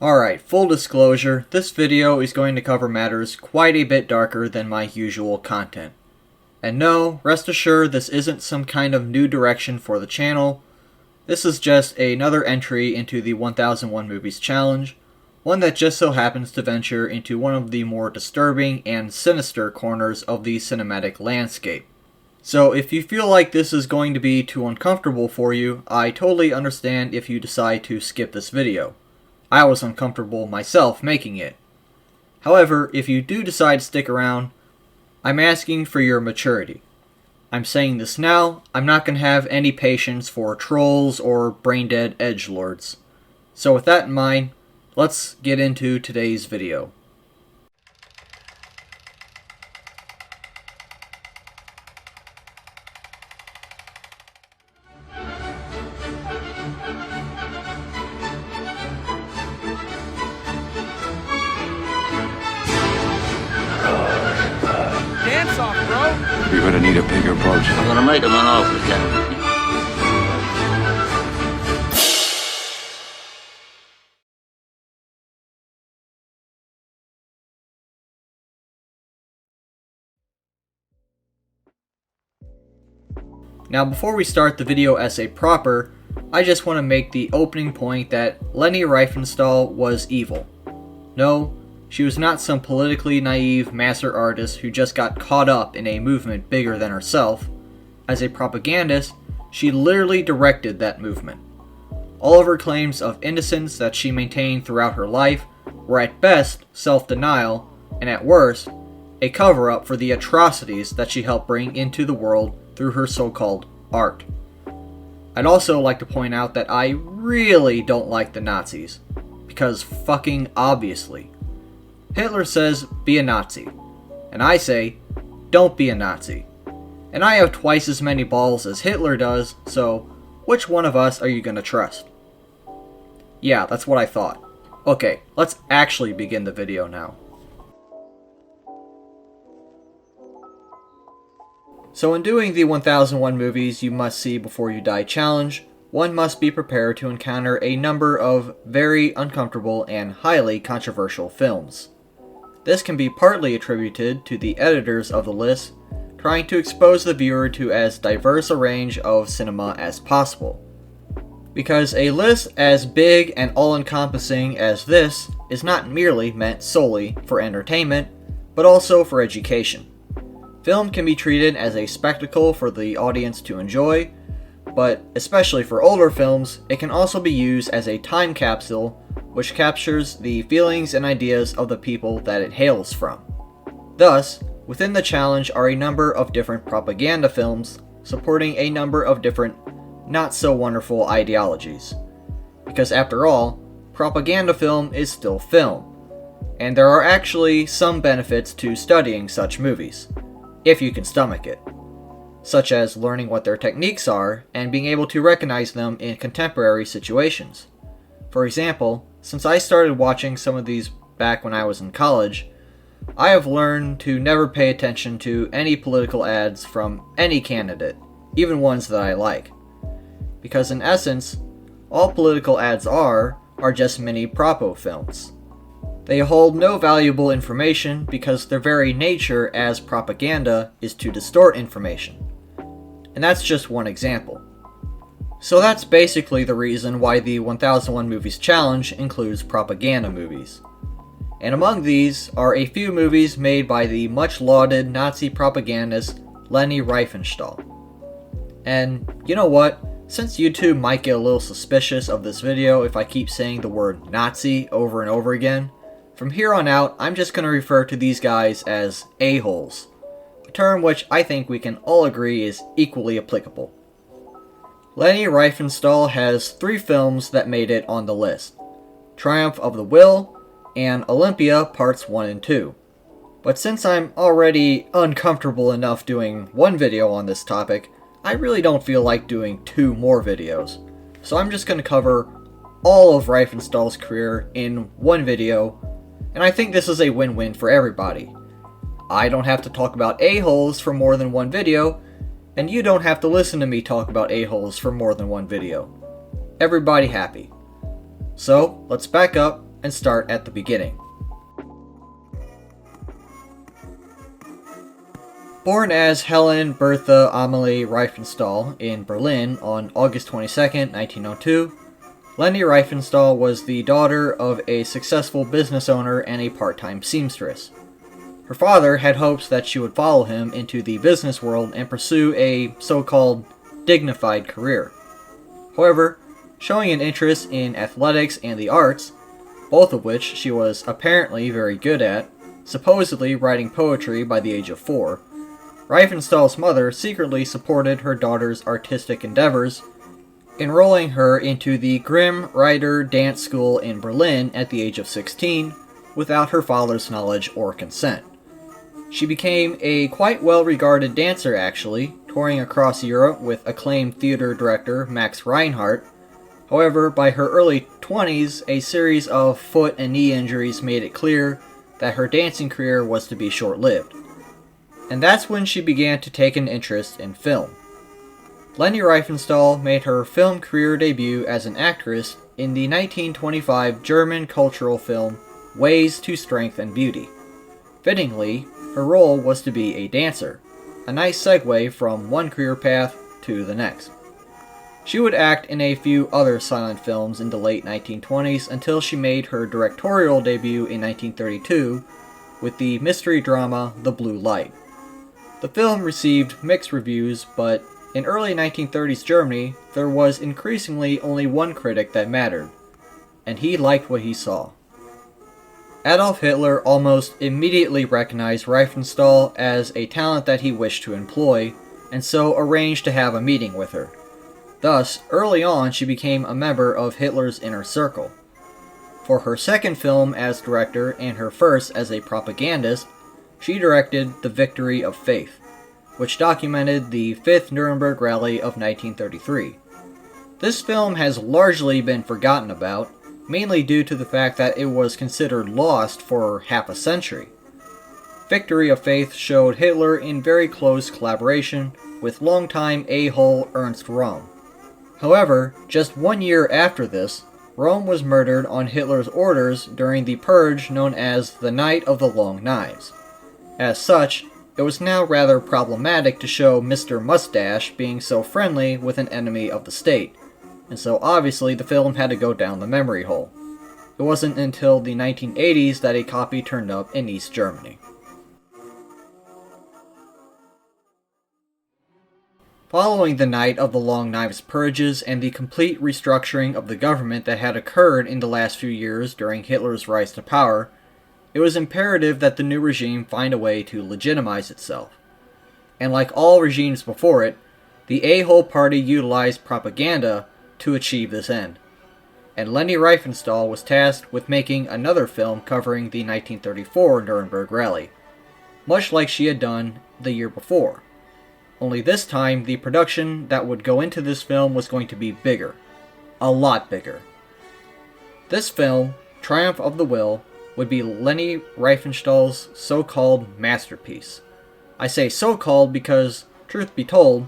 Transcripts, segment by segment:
Alright, full disclosure, this video is going to cover matters quite a bit darker than my usual content. And no, rest assured this isn't some kind of new direction for the channel. This is just another entry into the 1001 Movies Challenge, one that just so happens to venture into one of the more disturbing and sinister corners of the cinematic landscape. So if you feel like this is going to be too uncomfortable for you, I totally understand if you decide to skip this video. I was uncomfortable myself making it. However, if you do decide to stick around, I'm asking for your maturity. I'm saying this now, I'm not going to have any patience for trolls or brain-dead edgelords. So with that in mind, let's get into today's video. Dance off, bro! You're gonna need a bigger approach. I'm gonna make him an offer, Captain. Now before we start the video essay proper, I just want to make the opening point that Leni Riefenstahl was evil. No, she was not some politically naive master artist who just got caught up in a movement bigger than herself. As a propagandist, she literally directed that movement. All of her claims of innocence that she maintained throughout her life were at best self-denial, and at worst, a cover-up for the atrocities that she helped bring into the world through her so-called art. I'd also like to point out that I really don't like the Nazis, because fucking obviously. Hitler says, be a Nazi, and I say, don't be a Nazi. And I have twice as many balls as Hitler does, so which one of us are you gonna trust? Yeah, that's what I thought. Okay, let's actually begin the video now. So in doing the 1001 Movies You Must See Before You Die challenge, one must be prepared to encounter a number of very uncomfortable and highly controversial films. This can be partly attributed to the editors of the list trying to expose the viewer to as diverse a range of cinema as possible. Because a list as big and all-encompassing as this is not merely meant solely for entertainment, but also for education. Film can be treated as a spectacle for the audience to enjoy, but especially for older films, it can also be used as a time capsule which captures the feelings and ideas of the people that it hails from. Thus, within the challenge are a number of different propaganda films supporting a number of different not-so-wonderful ideologies. Because after all, propaganda film is still film, and there are actually some benefits to studying such movies, if you can stomach it, such as learning what their techniques are and being able to recognize them in contemporary situations. For example, since I started watching some of these back when I was in college, I have learned to never pay attention to any political ads from any candidate, even ones that I like. Because in essence, all political ads are just mini propo films. They hold no valuable information because their very nature as propaganda is to distort information. And that's just one example. So that's basically the reason why the 1001 Movies Challenge includes propaganda movies. And among these are a few movies made by the much lauded Nazi propagandist Leni Riefenstahl. And you know what? Since YouTube might get a little suspicious of this video if I keep saying the word Nazi over and over again, from here on out, I'm just going to refer to these guys as a-holes, a term which I think we can all agree is equally applicable. Leni Riefenstahl has 3 films that made it on the list: Triumph of the Will and Olympia Parts 1 and 2. But since I'm already uncomfortable enough doing one video on this topic, I really don't feel like doing 2 more videos. So I'm just going to cover all of Riefenstahl's career in one video, and I think this is a win-win for everybody. I don't have to talk about a-holes for more than one video, and you don't have to listen to me talk about a-holes for more than one video. Everybody happy. So, let's back up and start at the beginning. Born as Helen Bertha Amalie Riefenstahl in Berlin on August 22, 1902, Leni Riefenstahl was the daughter of a successful business owner and a part-time seamstress. Her father had hopes that she would follow him into the business world and pursue a so-called dignified career. However, showing an interest in athletics and the arts, both of which she was apparently very good at, supposedly writing poetry by the age of 4, Riefenstahl's mother secretly supported her daughter's artistic endeavors, enrolling her into the Grimm Reiter Dance School in Berlin at the age of 16, without her father's knowledge or consent. She became a quite well-regarded dancer actually, touring across Europe with acclaimed theater director Max Reinhardt. However, by her early 20s, a series of foot and knee injuries made it clear that her dancing career was to be short-lived. And that's when she began to take an interest in film. Leni Riefenstahl made her film career debut as an actress in the 1925 German cultural film Ways to Strength and Beauty. Fittingly, her role was to be a dancer, a nice segue from one career path to the next. She would act in a few other silent films in the late 1920s until she made her directorial debut in 1932 with the mystery drama The Blue Light. The film received mixed reviews, but in early 1930s Germany, there was increasingly only one critic that mattered, and he liked what he saw. Adolf Hitler almost immediately recognized Riefenstahl as a talent that he wished to employ, and so arranged to have a meeting with her. Thus, early on she became a member of Hitler's inner circle. For her second film as director and her first as a propagandist, she directed The Victory of Faith, which documented the 5th Nuremberg Rally of 1933. This film has largely been forgotten about, mainly due to the fact that it was considered lost for half a century. Victory of Faith showed Hitler in very close collaboration with longtime a-hole Ernst Röhm. However, just 1 year after this, Röhm was murdered on Hitler's orders during the purge known as the Night of the Long Knives. As such, it was now rather problematic to show Mr. Mustache being so friendly with an enemy of the state, and so obviously the film had to go down the memory hole. It wasn't until the 1980s that a copy turned up in East Germany. Following the Night of the Long Knives purges and the complete restructuring of the government that had occurred in the last few years during Hitler's rise to power, it was imperative that the new regime find a way to legitimize itself. And like all regimes before it, the a-hole party utilized propaganda to achieve this end. And Leni Riefenstahl was tasked with making another film covering the 1934 Nuremberg Rally, much like she had done the year before. Only this time, the production that would go into this film was going to be bigger. A lot bigger. This film, Triumph of the Will, would be Leni Riefenstahl's so-called masterpiece. I say so-called because, truth be told,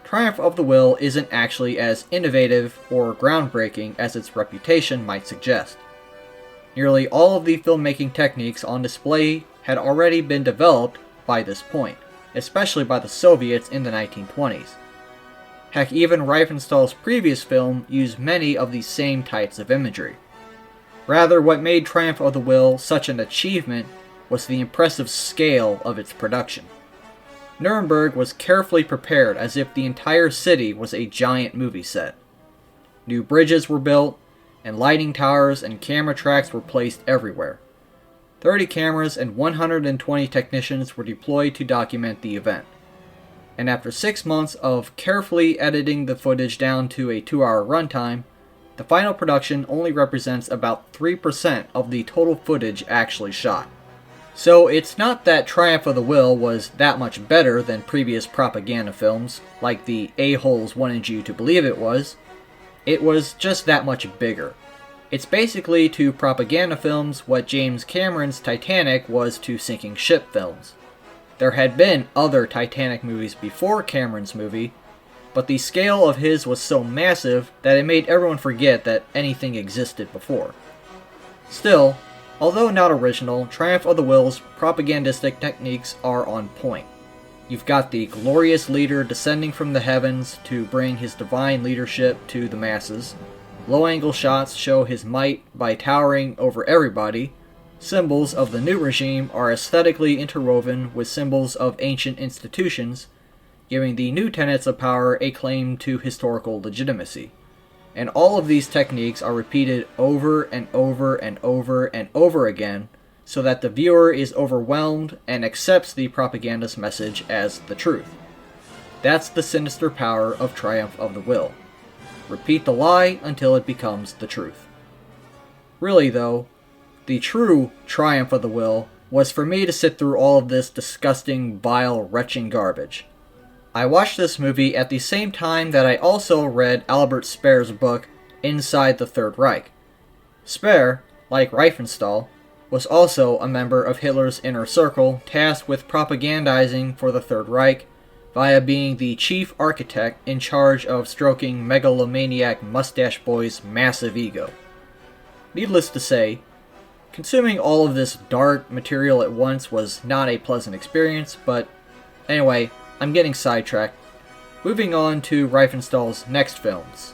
Triumph of the Will isn't actually as innovative or groundbreaking as its reputation might suggest. Nearly all of the filmmaking techniques on display had already been developed by this point, especially by the Soviets in the 1920s. Heck, even Riefenstahl's previous film used many of these same types of imagery. Rather, what made Triumph of the Will such an achievement was the impressive scale of its production. Nuremberg was carefully prepared as if the entire city was a giant movie set. New bridges were built, and lighting towers and camera tracks were placed everywhere. 30 cameras and 120 technicians were deployed to document the event. And after 6 months of carefully editing the footage down to a 2-hour runtime, the final production only represents about 3% of the total footage actually shot. So it's not that Triumph of the Will was that much better than previous propaganda films, like the a-holes wanted you to believe it was. It was just that much bigger. It's basically to propaganda films what James Cameron's Titanic was to sinking ship films. There had been other Titanic movies before Cameron's movie, but the scale of his was so massive that it made everyone forget that anything existed before. Still, although not original, Triumph of the Will's propagandistic techniques are on point. You've got the glorious leader descending from the heavens to bring his divine leadership to the masses. Low-angle shots show his might by towering over everybody. Symbols of the new regime are aesthetically interwoven with symbols of ancient institutions, giving the new tenets of power a claim to historical legitimacy. And all of these techniques are repeated over and over and over and over again, so that the viewer is overwhelmed and accepts the propagandist message as the truth. That's the sinister power of Triumph of the Will. Repeat the lie until it becomes the truth. Really though, the true Triumph of the Will was for me to sit through all of this disgusting, vile, retching garbage. I watched this movie at the same time that I also read Albert Speer's book, Inside the Third Reich. Speer, like Riefenstahl, was also a member of Hitler's inner circle, tasked with propagandizing for the Third Reich via being the chief architect in charge of stroking megalomaniac Mustache Boy's massive ego. Needless to say, consuming all of this dark material at once was not a pleasant experience, but anyway, I'm getting sidetracked. Moving on to Riefenstahl's next films.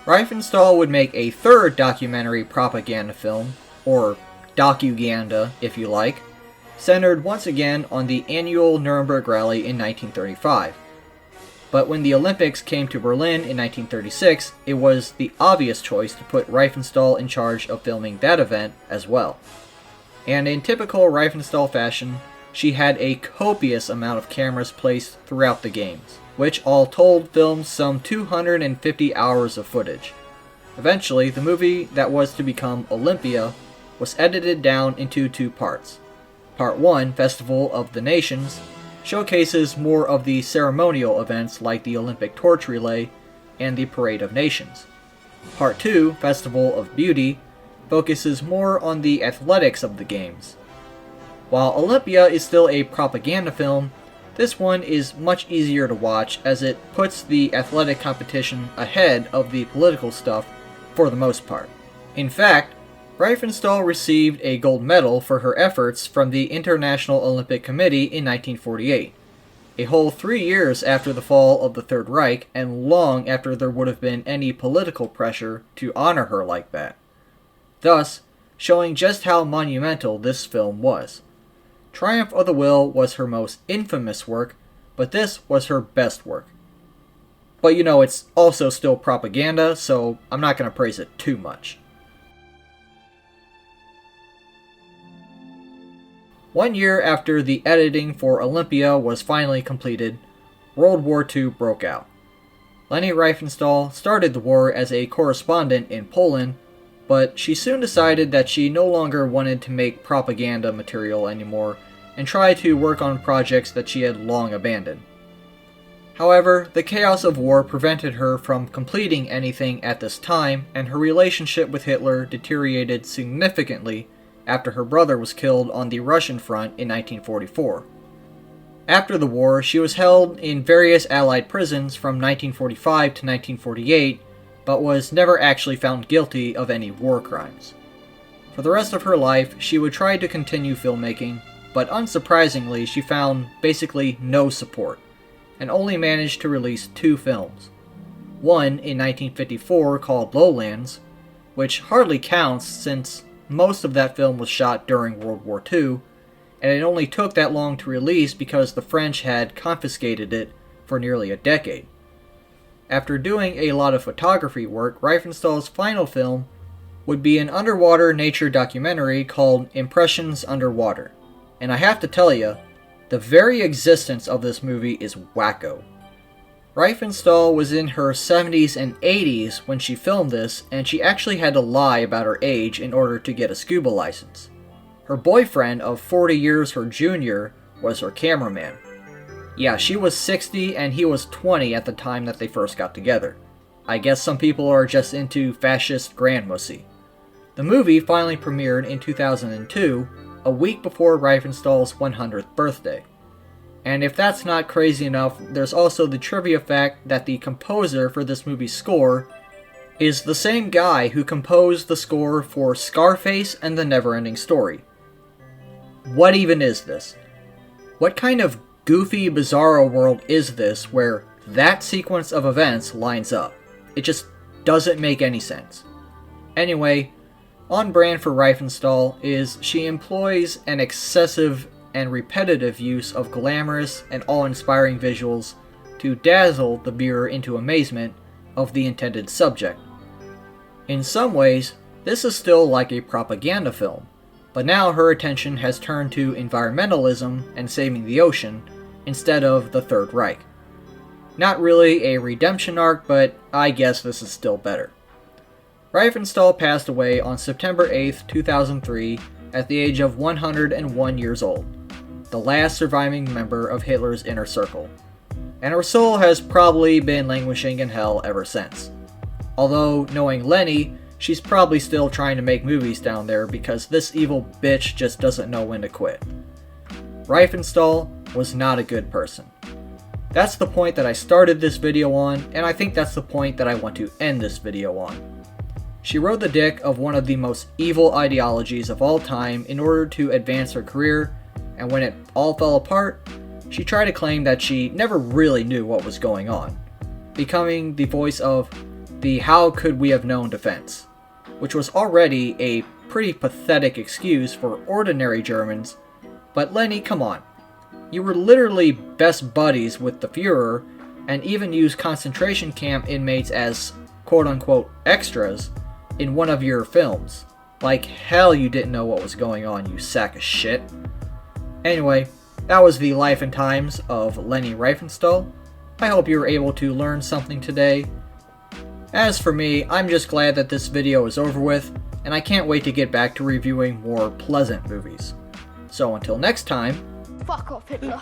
Riefenstahl would make a third documentary propaganda film, or docuganda if you like, centered once again on the annual Nuremberg rally in 1935. But when the Olympics came to Berlin in 1936, it was the obvious choice to put Riefenstahl in charge of filming that event as well. And in typical Riefenstahl fashion, she had a copious amount of cameras placed throughout the games, which all told filmed some 250 hours of footage. Eventually, the movie that was to become Olympia was edited down into two parts. Part 1, Festival of the Nations, showcases more of the ceremonial events like the Olympic torch relay and the Parade of Nations. Part 2, Festival of Beauty, focuses more on the athletics of the games. While Olympia is still a propaganda film, this one is much easier to watch as it puts the athletic competition ahead of the political stuff for the most part. In fact, Riefenstahl received a gold medal for her efforts from the International Olympic Committee in 1948, a whole 3 years after the fall of the Third Reich and long after there would have been any political pressure to honor her like that, thus showing just how monumental this film was. Triumph of the Will was her most infamous work, but this was her best work. But it's also still propaganda, so I'm not going to praise it too much. 1 year after the editing for Olympia was finally completed, World War II broke out. Leni Riefenstahl started the war as a correspondent in Poland, but she soon decided that she no longer wanted to make propaganda material anymore and tried to work on projects that she had long abandoned. However, the chaos of war prevented her from completing anything at this time, and her relationship with Hitler deteriorated significantly after her brother was killed on the Russian front in 1944. After the war, she was held in various Allied prisons from 1945 to 1948, but was never actually found guilty of any war crimes. For the rest of her life, she would try to continue filmmaking, but unsurprisingly, she found basically no support, and only managed to release 2 films. One in 1954 called Lowlands, which hardly counts since most of that film was shot during World War II, and it only took that long to release because the French had confiscated it for nearly a decade. After doing a lot of photography work, Riefenstahl's final film would be an underwater nature documentary called Impressions Underwater. And I have to tell you, the very existence of this movie is wacko. Riefenstahl was in her 70s and 80s when she filmed this, and she actually had to lie about her age in order to get a scuba license. Her boyfriend of 40 years her junior was her cameraman. Yeah, she was 60 and he was 20 at the time that they first got together. I guess some people are just into fascist grandmussy. The movie finally premiered in 2002, a week before Riefenstahl's 100th birthday. And if that's not crazy enough, there's also the trivia fact that the composer for this movie's score is the same guy who composed the score for Scarface and The Neverending Story. What even is this? What kind of goofy, bizarro world is this where that sequence of events lines up? It just doesn't make any sense. Anyway, on brand for Riefenstahl is she employs an excessive and repetitive use of glamorous and awe-inspiring visuals to dazzle the viewer into amazement of the intended subject. In some ways, this is still like a propaganda film, but now her attention has turned to environmentalism and saving the ocean instead of the Third Reich. Not really a redemption arc, but I guess this is still better. Riefenstahl passed away on September 8, 2003, at the age of 101 years old, the last surviving member of Hitler's inner circle, and her soul has probably been languishing in hell ever since. Although, knowing Leni, she's probably still trying to make movies down there because this evil bitch just doesn't know when to quit. Riefenstahl was not a good person. That's the point that I started this video on, and I think that's the point that I want to end this video on. She rode the dick of one of the most evil ideologies of all time in order to advance her career, and when it all fell apart, she tried to claim that she never really knew what was going on, becoming the voice of the "how could we have known" defense, which was already a pretty pathetic excuse for ordinary Germans. But Leni, come on. You were literally best buddies with the Führer, and even used concentration camp inmates as quote-unquote extras in one of your films. Like hell you didn't know what was going on, you sack of shit. Anyway, that was the life and times of Leni Riefenstahl. I hope you were able to learn something today. As for me, I'm just glad that this video is over with, and I can't wait to get back to reviewing more pleasant movies. So until next time, Fuck off, Hitler.